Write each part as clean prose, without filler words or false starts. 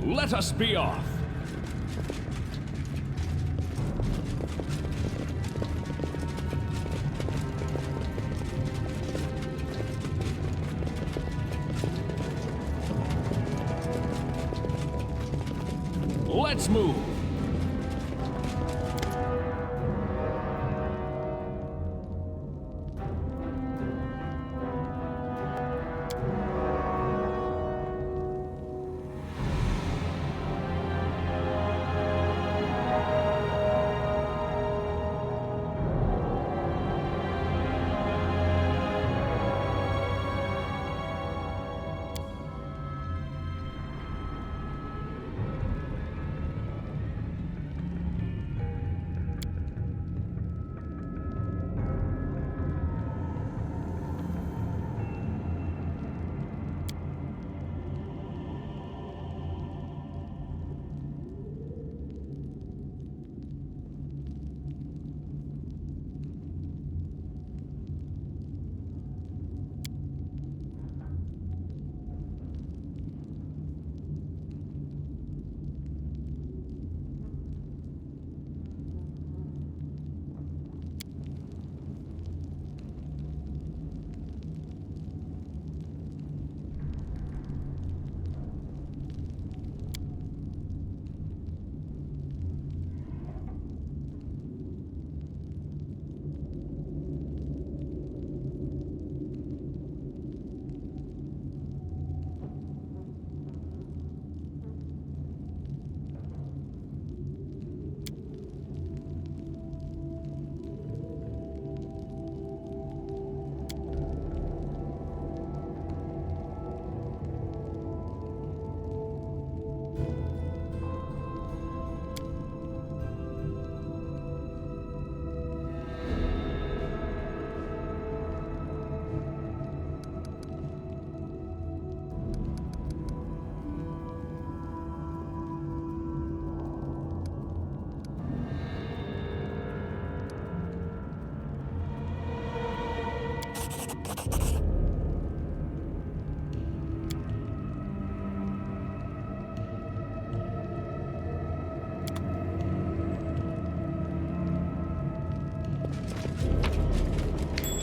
Let us be off. Let's move.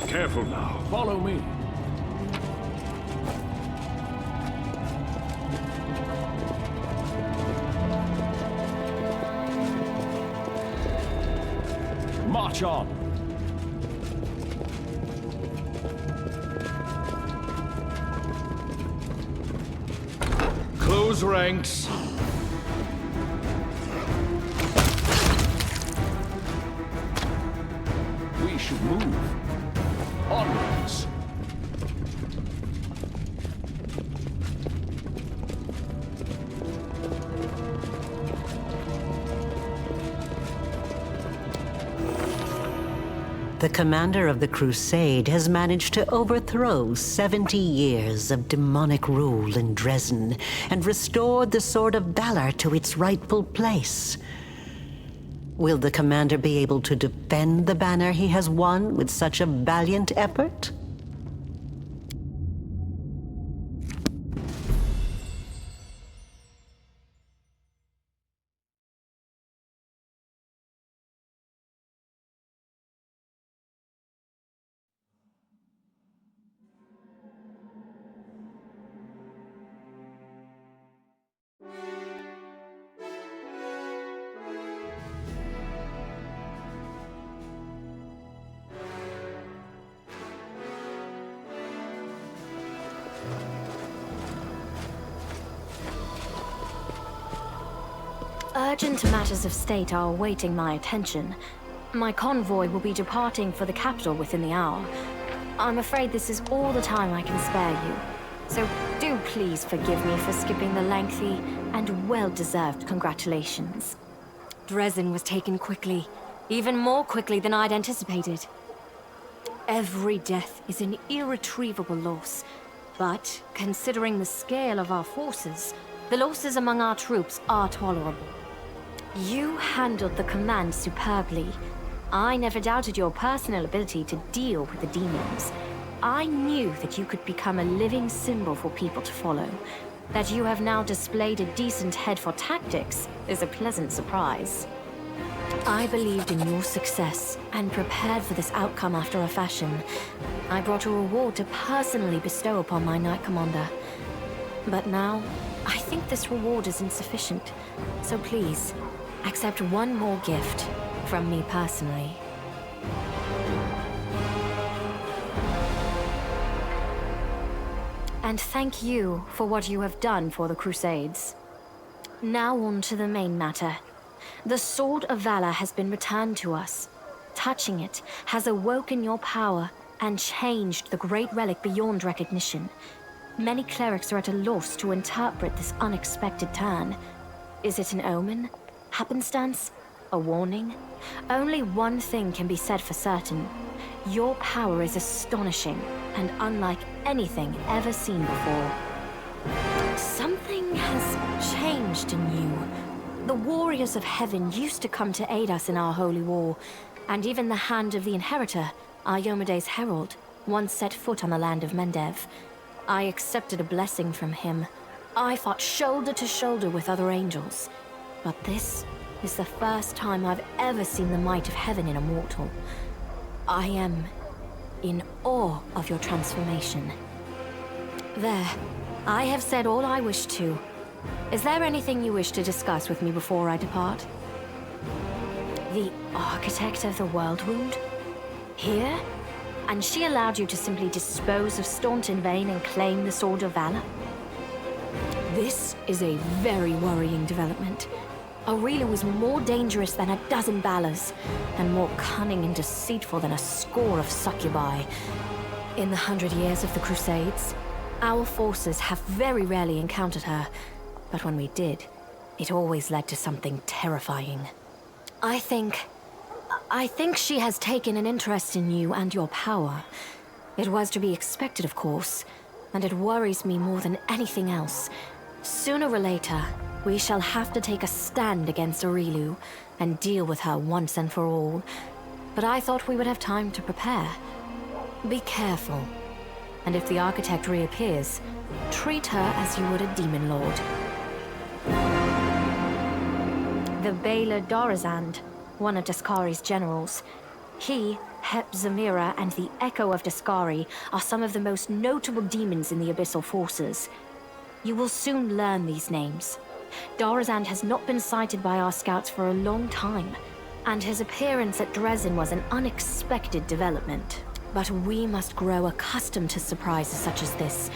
Careful now. Follow me. March on. Close ranks. We should move. Onwards. The commander of the crusade has managed to overthrow 70 years of demonic rule in Dresden and restored the Sword of Valor to its rightful place. Will the commander be able to defend the banner he has won with such a valiant effort? Urgent matters of state are awaiting my attention. My convoy will be departing for the capital within the hour. I'm afraid this is all the time I can spare you. So do please forgive me for skipping the lengthy and well-deserved congratulations. Dresden was taken quickly, even more quickly than I'd anticipated. Every death is an irretrievable loss, but considering the scale of our forces, the losses among our troops are tolerable. You handled the command superbly. I never doubted your personal ability to deal with the demons. I knew that you could become a living symbol for people to follow. That you have now displayed a decent head for tactics is a pleasant surprise. I believed in your success and prepared for this outcome after a fashion. I brought a reward to personally bestow upon my Knight Commander. But now, I think this reward is insufficient. So please, accept one more gift from me personally. And thank you for what you have done for the Crusades. Now on to the main matter. The Sword of Valor has been returned to us. Touching it has awoken your power and changed the great relic beyond recognition. Many clerics are at a loss to interpret this unexpected turn. Is it an omen? Happenstance? A warning? Only one thing can be said for certain. Your power is astonishing and unlike anything ever seen before. Something has changed in you. The warriors of heaven used to come to aid us in our holy war, and even the hand of the Inheritor, our Yomede's herald, once set foot on the land of Mendev. I accepted a blessing from him. I fought shoulder to shoulder with other angels. But this is the first time I've ever seen the might of heaven in a mortal. I am in awe of your transformation. There, I have said all I wish to. Is there anything you wish to discuss with me before I depart? The architect of the world wound? Here? And she allowed you to simply dispose of Staunton Vane and claim the Sword of Valor? This is a very worrying development. Aurelia was more dangerous than a dozen Balors, and more cunning and deceitful than a score of succubi. In the 100 years of the Crusades, our forces have very rarely encountered her, but when we did, it always led to something terrifying. I think she has taken an interest in you and your power. It was to be expected, of course, and it worries me more than anything else. Sooner or later, we shall have to take a stand against Aurelu and deal with her once and for all. But I thought we would have time to prepare. Be careful. And if the architect reappears, treat her as you would a demon lord. The Baylor Dorazand, one of Daskari's generals. He, Hep Zamira, and the Echo of Daskari are some of the most notable demons in the Abyssal Forces. You will soon learn these names. Dorazand has not been sighted by our scouts for a long time, and his appearance at Dresden was an unexpected development. But we must grow accustomed to surprises such as this.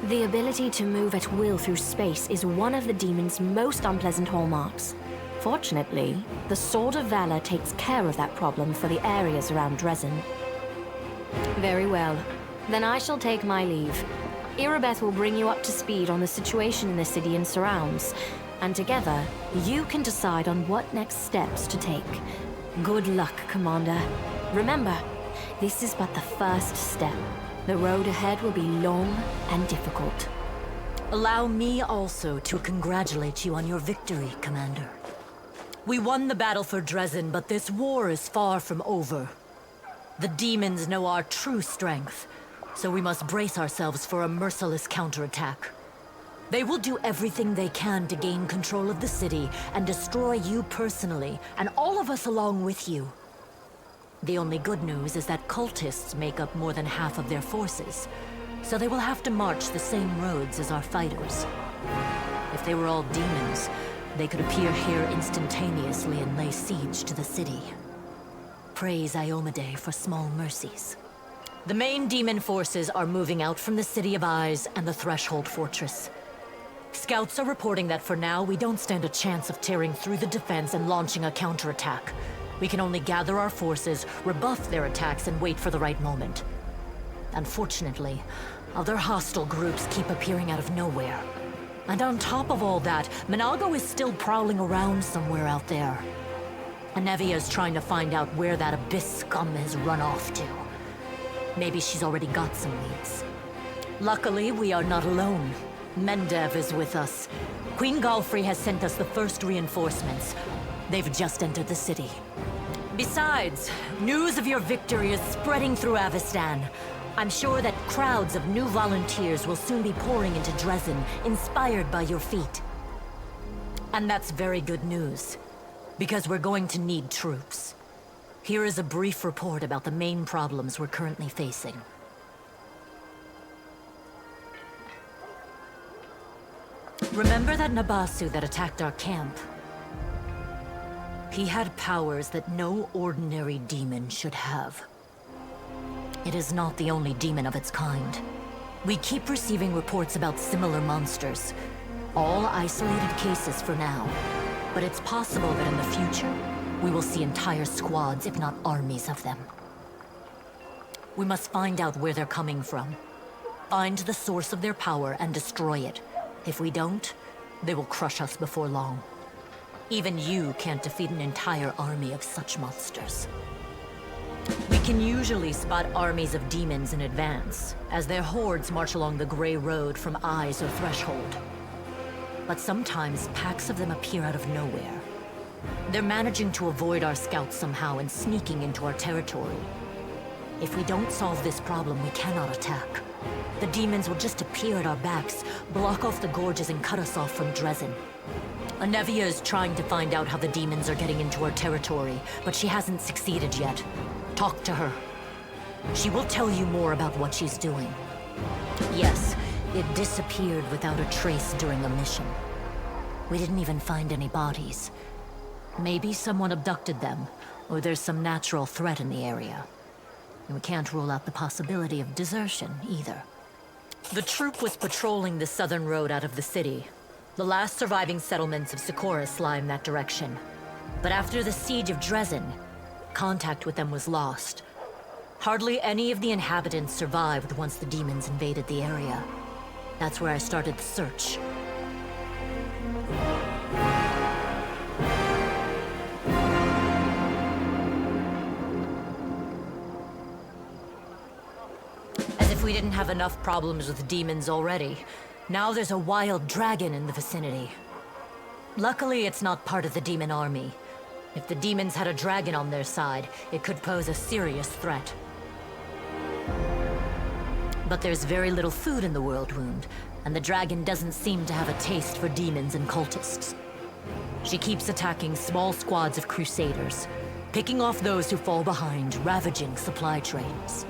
The ability to move at will through space is one of the demon's most unpleasant hallmarks. Fortunately, the Sword of Valor takes care of that problem for the areas around Dresden. Very well. Then I shall take my leave. Irabeth will bring you up to speed on the situation in the city and surrounds, and together, you can decide on what next steps to take. Good luck, Commander. Remember, this is but the first step. The road ahead will be long and difficult. Allow me also to congratulate you on your victory, Commander. We won the battle for Dresden, but this war is far from over. The demons know our true strength, so we must brace ourselves for a merciless counterattack. They will do everything they can to gain control of the city and destroy you personally, and all of us along with you. The only good news is that cultists make up more than half of their forces, so they will have to march the same roads as our fighters. If they were all demons, they could appear here instantaneously and lay siege to the city. Praise Iomade for small mercies. The main demon forces are moving out from the City of Eyes and the Threshold Fortress. Scouts are reporting that for now, we don't stand a chance of tearing through the defense and launching a counterattack. We can only gather our forces, rebuff their attacks, and wait for the right moment. Unfortunately, other hostile groups keep appearing out of nowhere. And on top of all that, Minago is still prowling around somewhere out there. Anevia is trying to find out where that Abyss scum has run off to. Maybe she's already got some leads. Luckily, we are not alone. Mendev is with us. Queen Galfrey has sent us the first reinforcements. They've just entered the city. Besides, news of your victory is spreading through Avestan. I'm sure that crowds of new volunteers will soon be pouring into Dresden, inspired by your feat. And that's very good news, because we're going to need troops. Here is a brief report about the main problems we're currently facing. Remember that Nabasu that attacked our camp? He had powers that no ordinary demon should have. It is not the only demon of its kind. We keep receiving reports about similar monsters. All isolated cases for now. But it's possible that in the future, we will see entire squads, if not armies of them. We must find out where they're coming from. Find the source of their power and destroy it. If we don't, they will crush us before long. Even you can't defeat an entire army of such monsters. We can usually spot armies of demons in advance, as their hordes march along the gray road from Eyes or Threshold. But sometimes packs of them appear out of nowhere. They're managing to avoid our scouts somehow and sneaking into our territory. If we don't solve this problem, we cannot attack. The demons will just appear at our backs, block off the gorges and cut us off from Dresden. Anevia is trying to find out how the demons are getting into our territory, but she hasn't succeeded yet. Talk to her. She will tell you more about what she's doing. Yes, it disappeared without a trace during a mission. We didn't even find any bodies. Maybe someone abducted them, or there's some natural threat in the area. And we can't rule out the possibility of desertion, either. The troop was patrolling the southern road out of the city. The last surviving settlements of Sikoris lie in that direction. But after the siege of Dresden, contact with them was lost. Hardly any of the inhabitants survived once the demons invaded the area. That's where I started the search. As if we didn't have enough problems with demons already. Now there's a wild dragon in the vicinity. Luckily, it's not part of the demon army. If the demons had a dragon on their side, it could pose a serious threat. But there's very little food in the World Wound, and the dragon doesn't seem to have a taste for demons and cultists. She keeps attacking small squads of crusaders, picking off those who fall behind, ravaging supply trains.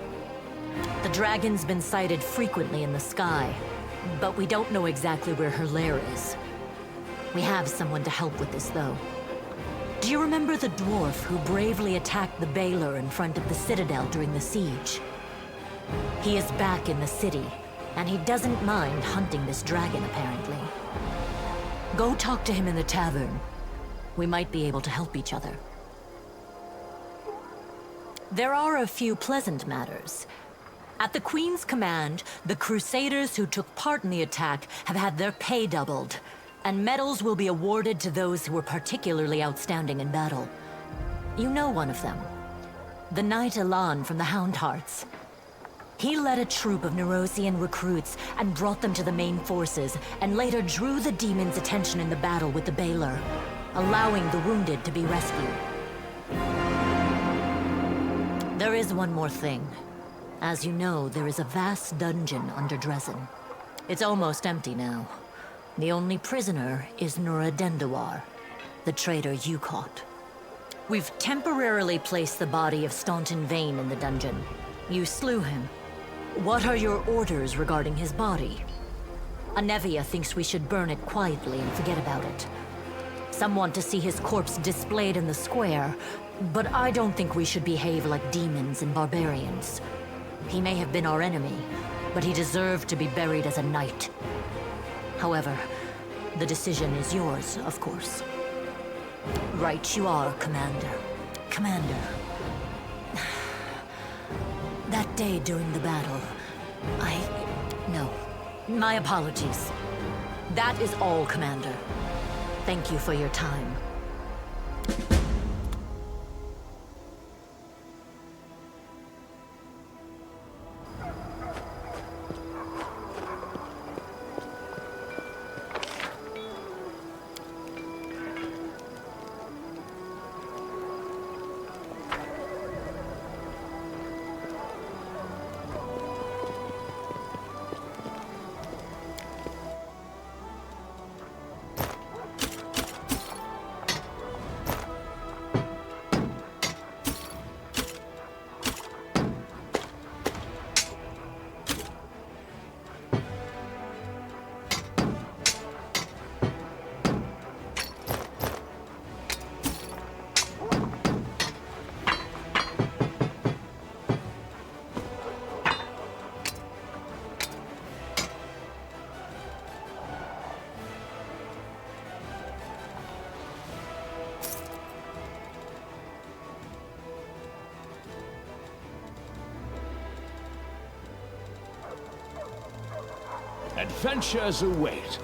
The dragon's been sighted frequently in the sky, but we don't know exactly where her lair is. We have someone to help with this, though. Do you remember the dwarf who bravely attacked the Baylor in front of the Citadel during the siege? He is back in the city, and he doesn't mind hunting this dragon, apparently. Go talk to him in the tavern. We might be able to help each other. There are a few pleasant matters. At the Queen's command, the Crusaders who took part in the attack have had their pay doubled, and medals will be awarded to those who were particularly outstanding in battle. You know one of them. The Knight Elan from the Houndhearts. He led a troop of Nerosian recruits and brought them to the main forces, and later drew the demons' attention in the battle with the Baylor, allowing the wounded to be rescued. There is one more thing. As you know, there is a vast dungeon under Dresden. It's almost empty now. The only prisoner is Nuradendawar, the traitor you caught. We've temporarily placed the body of Staunton Vane in the dungeon. You slew him. What are your orders regarding his body? Anevia thinks we should burn it quietly and forget about it. Some want to see his corpse displayed in the square, but I don't think we should behave like demons and barbarians. He may have been our enemy, but he deserved to be buried as a knight. However, the decision is yours, of course. Right you are, Commander. Commander. That day during the battle, No. My apologies. That is all, Commander. Thank you for your time. Adventures await.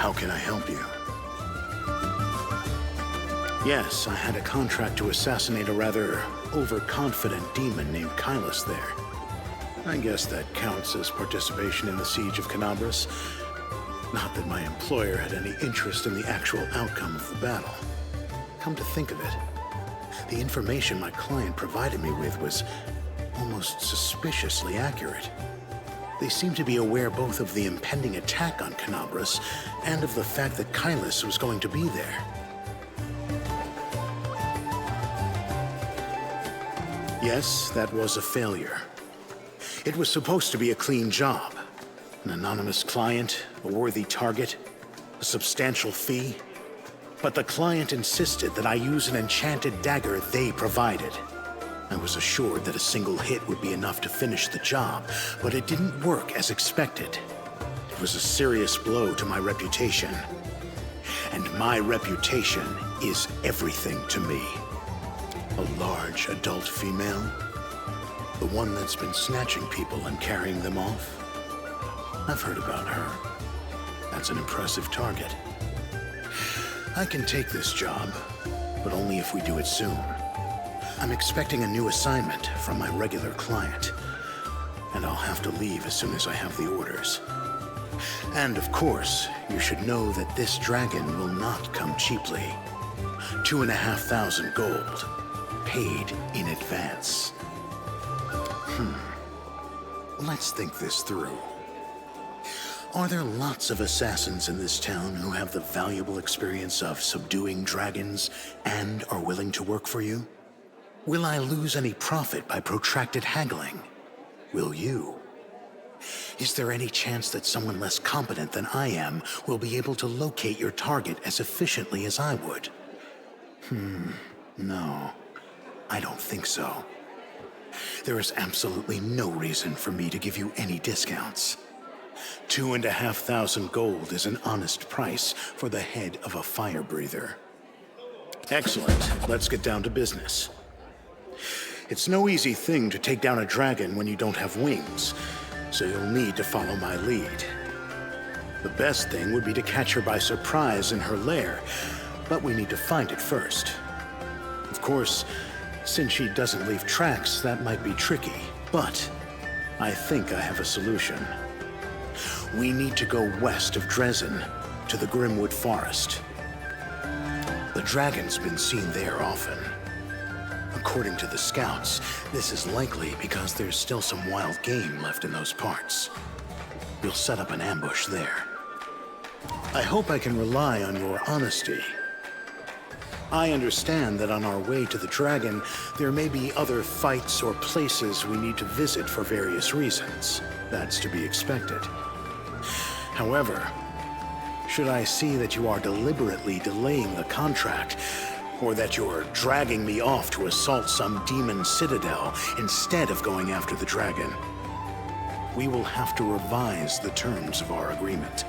How can I help you? Yes, I had a contract to assassinate a rather overconfident demon named Kylus there. I guess that counts as participation in the siege of Canabras. Not that my employer had any interest in the actual outcome of the battle. Come to think of it, the information my client provided me with was almost suspiciously accurate. They seemed to be aware both of the impending attack on Canabras and of the fact that Kylus was going to be there. Yes, that was a failure. It was supposed to be a clean job. An anonymous client, a worthy target, a substantial fee. But the client insisted that I use an enchanted dagger they provided. I was assured that a single hit would be enough to finish the job, but it didn't work as expected. It was a serious blow to my reputation. And my reputation is everything to me. A large adult female? The one that's been snatching people and carrying them off? I've heard about her. That's an impressive target. I can take this job, but only if we do it soon. I'm expecting a new assignment from my regular client, and I'll have to leave as soon as I have the orders. And of course, you should know that this dragon will not come cheaply. 2,500 gold, paid in advance. Let's think this through. Are there lots of assassins in this town who have the valuable experience of subduing dragons and are willing to work for you? Will I lose any profit by protracted haggling? Will you? Is there any chance that someone less competent than I am will be able to locate your target as efficiently as I would? No, I don't think so. There is absolutely no reason for me to give you any discounts. 2,500 gold is an honest price for the head of a fire breather. Excellent. Let's get down to business. It's no easy thing to take down a dragon when you don't have wings, so you'll need to follow my lead. The best thing would be to catch her by surprise in her lair, but we need to find it first. Of course, since she doesn't leave tracks, that might be tricky, but I think I have a solution. We need to go west of Dresden, to the Grimwood Forest. The dragon's been seen there often. According to the scouts, this is likely because there's still some wild game left in those parts. You'll set up an ambush there. I hope I can rely on your honesty. I understand that on our way to the dragon, there may be other fights or places we need to visit for various reasons. That's to be expected. However, should I see that you are deliberately delaying the contract, or that you're dragging me off to assault some demon citadel instead of going after the dragon, we will have to revise the terms of our agreement.